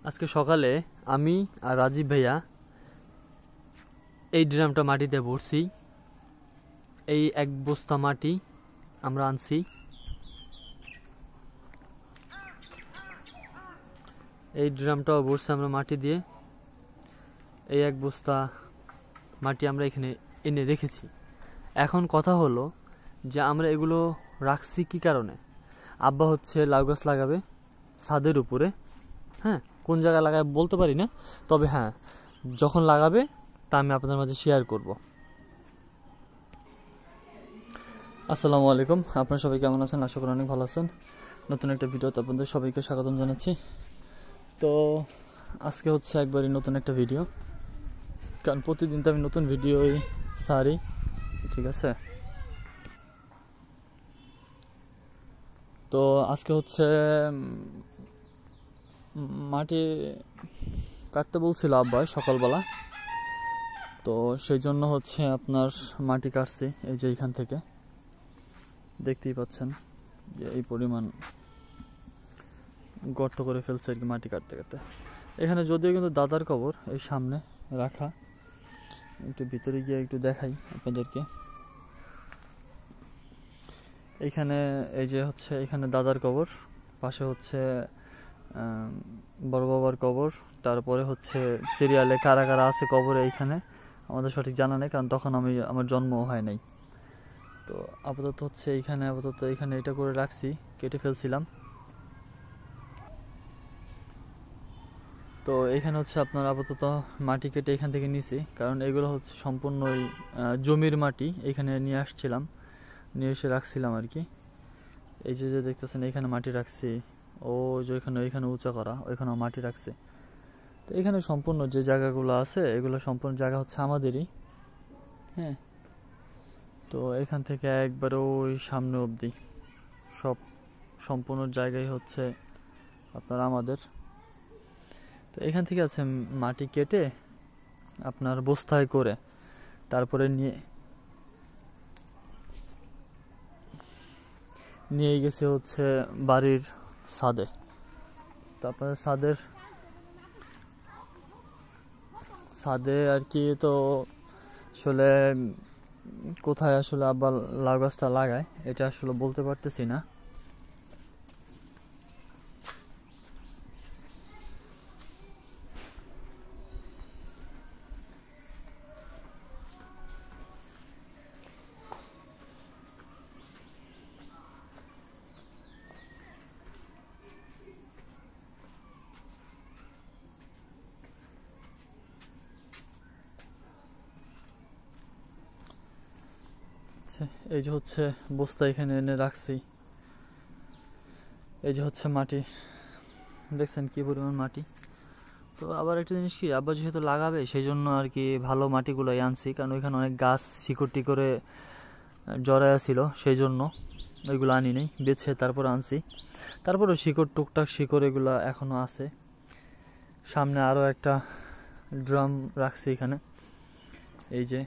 আজকে সকালে আমি আর রাজীব ভাইয়া এই ড্রামটা মাটিতে ভরছি। এই এক বস্তা মাটি আমরা আনছি। এই ড্রামটাও ভরছি আমরা মাটি দিয়ে। এই এক বস্তা মাটি আমরা এখানে এনে রেখেছি। এখন কথা হলো যে আমরা এগুলো রাখছি কি কারণে। আব্বা হচ্ছে লাউ গাছ লাগাবে ছাদের উপরে। হ্যাঁ, কোন জায়গায় লাগাবে বলতে পারি না, তবে হ্যাঁ যখন লাগাবে তা আমি আপনাদের মাঝে শেয়ার করব। আসসালামু আলাইকুম, আপনারা সবাই কেমন আছেন? আশা করি অনেক ভালো আছেন। নতুন একটা ভিডিওতে আপনাদের সবাইকে স্বাগতম জানাচ্ছি। তো আজকে হচ্ছে একবারই নতুন একটা ভিডিও, কারণ প্রতিদিন তো আমি নতুন ভিডিওই ছাড়ি, ঠিক আছে। তো আজকে হচ্ছে মাটি কাটতে বলছিল আব্বা সকালবেলা, তো সেই জন্য হচ্ছে আপনার মাটি কাটছি। এই যে এইখান থেকে দেখতেই পাচ্ছেন যে এই পরিমাণ গর্ত করে ফেলছে আর কি মাটি কাটতে কাটতে। এখানে যদিও কিন্তু দাদার কবর এই সামনে রাখা, একটু ভিতরে গিয়ে একটু দেখাই আপনাদেরকে। এইখানে এই যে হচ্ছে এখানে দাদার কবর, পাশে হচ্ছে বড় বাবার কবর, তারপরে হচ্ছে সিরিয়ালে কারা কারা আছে কবরে এইখানে আমাদের সঠিক জানা নেই, কারণ তখন আমার জন্ম হয় নাই। তো আপাতত হচ্ছে এইখানে এটা করে রাখছি, কেটে ফেলছিলাম। তো এখানে হচ্ছে আপনার আপাতত মাটি কেটে এখান থেকে নিছি, কারণ এগুলো হচ্ছে সম্পূর্ণই জমির মাটি। এখানে নিয়ে আসছিলাম, নিয়ে এসে রাখছিলাম আর কি। এই যে দেখতেছেন এখানে মাটি রাখছি, ও যে ওইখানে উঁচা করা, ওইখানে মাটি রাখছে। তো এখানে সম্পূর্ণ যে জায়গাগুলো আছে এগুলো সম্পূর্ণ জায়গা হচ্ছে আমাদেরই। হ্যাঁ, তো এখান থেকে একবার ওই সামনে অবধি সব সম্পূর্ণ জায়গায় হচ্ছে আপনার আমাদের। তো এখান থেকে আছে মাটি কেটে আপনার বস্তায় করে তারপরে নিয়ে গেছে হচ্ছে বাড়ির ছাদে। তারপরে ছাদে আর কি। তো আসলে কোথায় আসলে আবার লাউ গাছটা লাগায় এটা আসলে বলতে পারতেছি না। এই যে হচ্ছে বস্তা এখানে এনে রাখছি। এই যে হচ্ছে মাটি, দেখছেন কি পরিমাণ মাটি। তো আবার একটা জিনিস কি, আব্বা যেহেতু লাগাবে সেই জন্য আর কি ভালো মাটিগুলোই আনছি, কারণ ওইখানে অনেক গাছ শিকড়টি করে জড়ায়া ছিল, সেই জন্য ওইগুলো আনি নাই, বেছে তারপর আনছি। তারপরে শিকড় টুকটাক শিকড় এগুলো এখনো আছে। সামনে আরো একটা ড্রাম রাখছি এখানে, এই যে।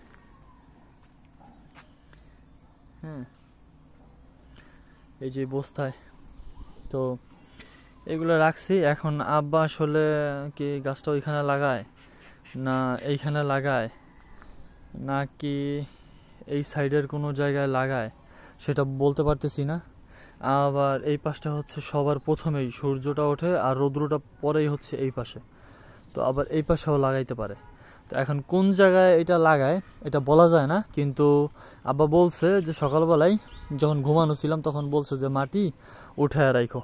হ্যাঁ, এই যে বস্তায় তো এগুলো রাখছি। এখন আব্বা আসলে কি গাছটা ওইখানে লাগায় না এইখানে লাগায় না কি এই সাইডের কোনো জায়গায় লাগায় সেটা বলতে পারতেছি না। আবার এই পাশটা হচ্ছে সবার প্রথমেই সূর্যটা ওঠে আর রৌদ্রটা পরেই হচ্ছে এই পাশে, তো আবার এই পাশেও লাগাইতে পারে। তো এখন কোন জায়গায় এটা লাগায় এটা বলা যায় না, কিন্তু আব্বা বলছে যে সকালবেলায় যখন ঘুমানো ছিলাম তখন বলছে যে মাটি উঠায় রাখো।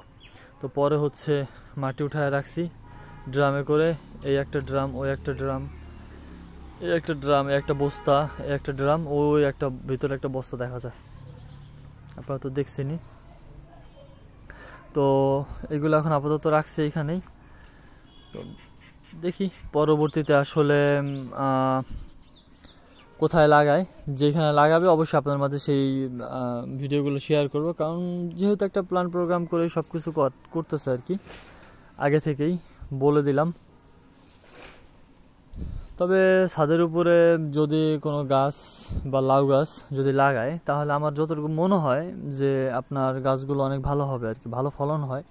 তো পরে হচ্ছে মাটি উঠায় রাখছি ড্রামে করে। এই একটা ড্রাম, ওই একটা ড্রাম, এই একটা ড্রাম, একটা বস্তা, একটা ড্রাম, ওই একটা ভিতরে একটা বস্তা দেখা যায়, আপনারা তো দেখছেনই। তো এগুলো এখন আপাতত রাখছি এখানেই। তো দেখি পরবর্তীতে আসলে কোথায় লাগায়, যেখানে লাগাবে অবশ্যই আপনার মাঝে সেই ভিডিওগুলো শেয়ার করব, কারণ যেহেতু একটা প্ল্যান প্রোগ্রাম করে সব কিছু করতেছে আর কি, আগে থেকেই বলে দিলাম। তবে ছাদের উপরে যদি কোনো গাছ বা লাউ গাছ যদি লাগায় তাহলে আমার যতটুকু মনে হয় যে আপনার গাছগুলো অনেক ভালো হবে আর কি, ভালো ফলন হয়।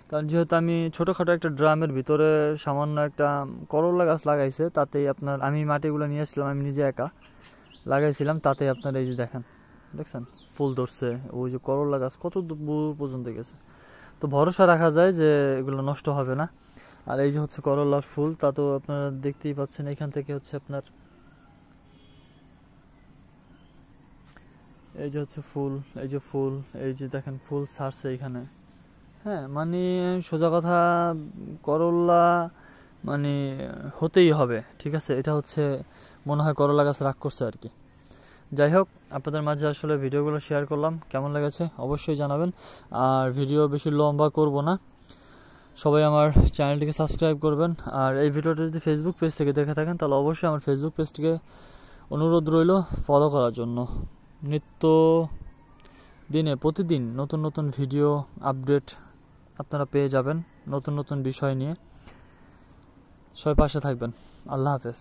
কারণ যেহেতু আমি ছোটোখাটো একটা ড্রামের ভিতরে সামান্য একটা করলা গাছ লাগাইছে, তাতেই আপনার আমি মাটিগুলো নিয়ে আসলাম, আমি নিজে একা লাগাইছিলাম, তাতে আপনার এই যে দেখছেন ফুল ধরছে। ওই যে করলা গাছ কত দূর পর্যন্ত গেছে, তো ভরসা রাখা যায় যে এগুলো নষ্ট হবে না। আর এই যে হচ্ছে করলার ফুল, তা তো আপনারা দেখতেই পাচ্ছেন, এখান থেকে হচ্ছে আপনার এই যে হচ্ছে ফুল, এই যে ফুল, এই যে দেখেন ফুল ছাড়ছে এখানে। হ্যাঁ, মানে সোজা কথা করলা মানে হতেই হবে, ঠিক আছে। এটা হচ্ছে মনে হয় করলা গাছ রাগ করছে আর কি। যাই হোক, আপনাদের মাঝে আসলে ভিডিওগুলো শেয়ার করলাম, কেমন লেগেছে অবশ্যই জানাবেন। আর ভিডিও বেশি লম্বা করব না, সবাই আমার চ্যানেলটিকে সাবস্ক্রাইব করবেন। আর এই ভিডিওটা যদি ফেসবুক পেজ থেকে দেখে থাকেন, তাহলে অবশ্যই আমার ফেসবুক পেজটিকে অনুরোধ রইল ফলো করার জন্য। নিত্য দিনে প্রতিদিন নতুন নতুন ভিডিও আপডেট আপনারা পেয়ে যাবেন, নতুন নতুন বিষয় নিয়ে। সবাই পাশে থাকবেন। আল্লাহ হাফেজ।